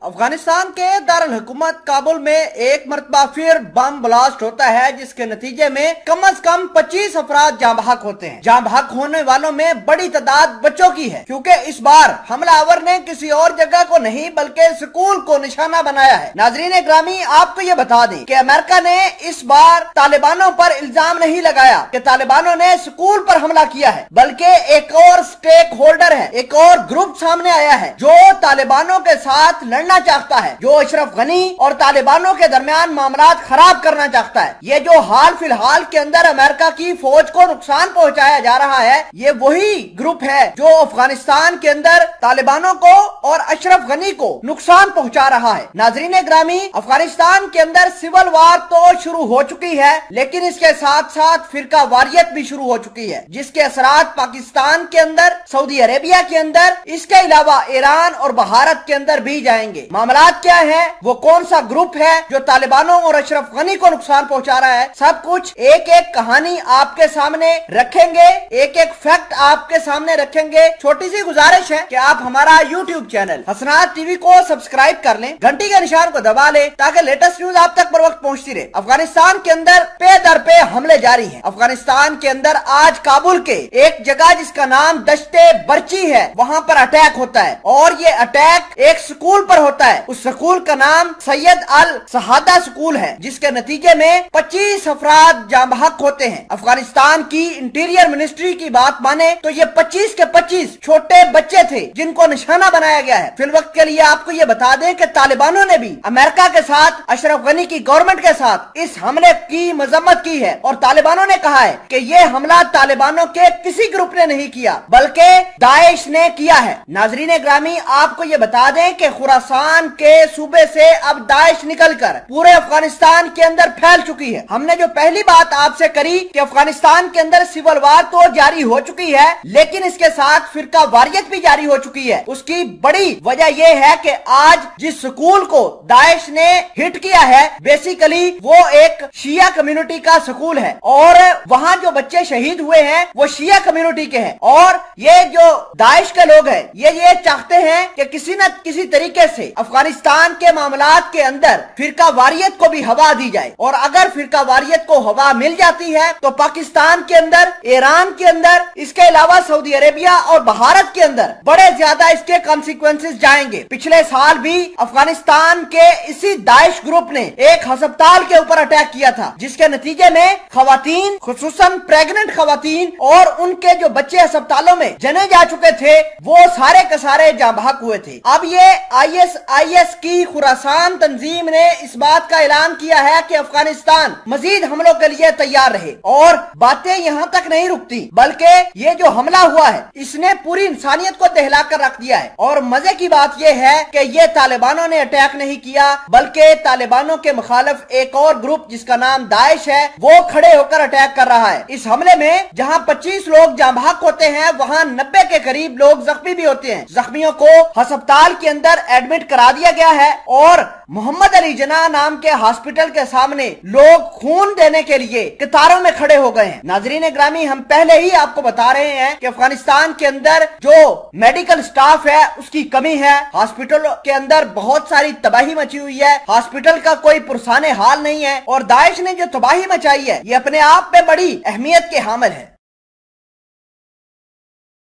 अफगानिस्तान के दारुल हुकूमत काबुल में एक मरतबा फिर बम ब्लास्ट होता है, जिसके नतीजे में कम से कम 25 अफराद जाँ बहक होते हैं। जाँ बहक होने वालों में बड़ी तादाद बच्चों की है, क्योंकि इस बार हमलावर ने किसी और जगह को नहीं बल्कि स्कूल को निशाना बनाया है। नाजरीन ग्रामी, आपको ये बता दें कि अमेरिका ने इस बार तालिबानों पर इल्जाम नहीं लगाया कि तालिबानों ने स्कूल पर हमला किया है, बल्कि एक और स्टेक होल्डर है, एक और ग्रुप सामने आया है जो तालिबानों के साथ लड़ना चाहता है, जो अशरफ गनी और तालिबानों के दरमियान मामला खराब करना चाहता है। ये जो हाल फिलहाल के अंदर अमेरिका की फौज को नुकसान पहुंचाया जा रहा है, ये वही ग्रुप है जो अफगानिस्तान के अंदर तालिबानों को और अशरफ गनी को नुकसान पहुंचा रहा है। नाजरीन ग्रामी, अफगानिस्तान के अंदर सिविल वार तो शुरू हो चुकी है, लेकिन इसके साथ साथ फिरका वारियत भी शुरू हो चुकी है, जिसके असरात पाकिस्तान के अंदर, सऊदी अरेबिया के अंदर, इसके अलावा ईरान और भारत के अंदर भी जाएंगे। मामलात क्या है, वो कौन सा ग्रुप है जो तालिबानों और अशरफ गनी को नुकसान पहुंचा रहा है, सब कुछ एक एक कहानी आपके सामने रखेंगे, एक एक फैक्ट आपके सामने रखेंगे। छोटी सी गुजारिश है कि आप हमारा यूट्यूब चैनल हसनात टीवी को सब्सक्राइब कर लें, घंटी के निशान को दबा लें, ताकि लेटेस्ट न्यूज आप तक बर वक्त पहुंचती रहे। अफगानिस्तान के अंदर पे दर पे हमले जारी हैं। अफगानिस्तान के अंदर आज काबुल के एक जगह जिसका नाम दश्ते बर्ची है, वहाँ पर अटैक होता है, और ये अटैक एक स्कूल पर होता है। उस स्कूल का नाम सैयद अल शहादा स्कूल है, जिसके नतीजे में 25 अफराद जाँ बहक होते हैं। अफगानिस्तान की इंटीरियर मिनिस्ट्री की बात माने तो ये 25 के 25 छोटे बच्चे थे जिनको निशाना बनाया गया है। फिल वक्त के लिए आपको ये बता दें कि तालिबानों ने भी अमेरिका के साथ, अशरफ गनी की गवर्नमेंट के साथ इस हमले की मजम्मत की है, और तालिबानों ने कहा है कि ये हमला तालिबानों के किसी ग्रुप ने नहीं किया बल्कि दाइश ने किया है। नाजरीन ग्रामी, आपको ये बता दें कि खुरासान के सूबे से अब दाइश निकलकर पूरे अफगानिस्तान के अंदर फैल चुकी है। हमने जो पहली बात आपसे करी कि अफगानिस्तान के अंदर सिविल वार तो जारी हो चुकी है, लेकिन इसके साथ फिरका वारियत भी जारी हो चुकी है। उसकी बड़ी वजह यह है कि आज जिस स्कूल को दाइश ने हिट किया है, बेसिकली वो एक शिया कम्युनिटी का स्कूल है, और वहाँ जो बच्चे शहीद हुए हैं वो शिया कम्युनिटी के हैं। और ये जो दाइश के लोग हैं, ये चाहते हैं कि किसी न किसी तरीके से अफगानिस्तान के मामलात के अंदर फिरका वारियत को भी हवा दी जाए, और अगर फिरका वारियत को हवा मिल जाती है तो पाकिस्तान के अंदर, ईरान के अंदर, इसके अलावा सऊदी अरेबिया और भारत के अंदर बड़े ज्यादा इसके कॉन्सिक्वेंसेस जाएंगे। पिछले साल भी अफगानिस्तान के इसी दाइश ग्रुप ने एक अस्पताल के ऊपर अटैक किया था, जिसके नतीजे में खवातीन, खुसूसन प्रेग्नेंट खवातीन और उनके जो बच्चे अस्पतालों में जने जा चुके थे, वो सारे के सारे जाँ बहक हुए थे। अब ये ISIS की खुरासान तंजीम ने इस बात का ऐलान किया है कि अफगानिस्तान मजीद हमलों के लिए तैयार रहे, और बातें यहाँ तक नहीं रुकती, बल्कि ये जो हमला हुआ है इसने पूरी इंसानियत को दहला कर रख दिया है। और मजे की बात यह है कि ये तालिबानों ने अटैक नहीं किया, बल्कि तालिबानों के मुखालिफ एक और ग्रुप जिसका नाम दाइश है, वो खड़े होकर अटैक कर रहा है। इस हमले में जहाँ 25 लोग जाँ बहक होते हैं, वहाँ 90 के करीब लोग जख्मी भी होते हैं। जख्मियों को अस्पताल के अंदर एडमिट करा दिया गया है, और मोहम्मद अली जना नाम के हॉस्पिटल के सामने लोग खून देने के लिए कतारों में खड़े हो गए हैं। नाजरीन ग्रामी, हम पहले ही आपको बता रहे हैं कि अफगानिस्तान के अंदर जो मेडिकल स्टाफ है उसकी कमी है, हॉस्पिटल के अंदर बहुत सारी तबाही मची हुई है, हॉस्पिटल का कोई पुरसाने हाल नहीं है, और दाइश ने जो तबाही मचाई है ये अपने आप में बड़ी अहमियत के हामिल है।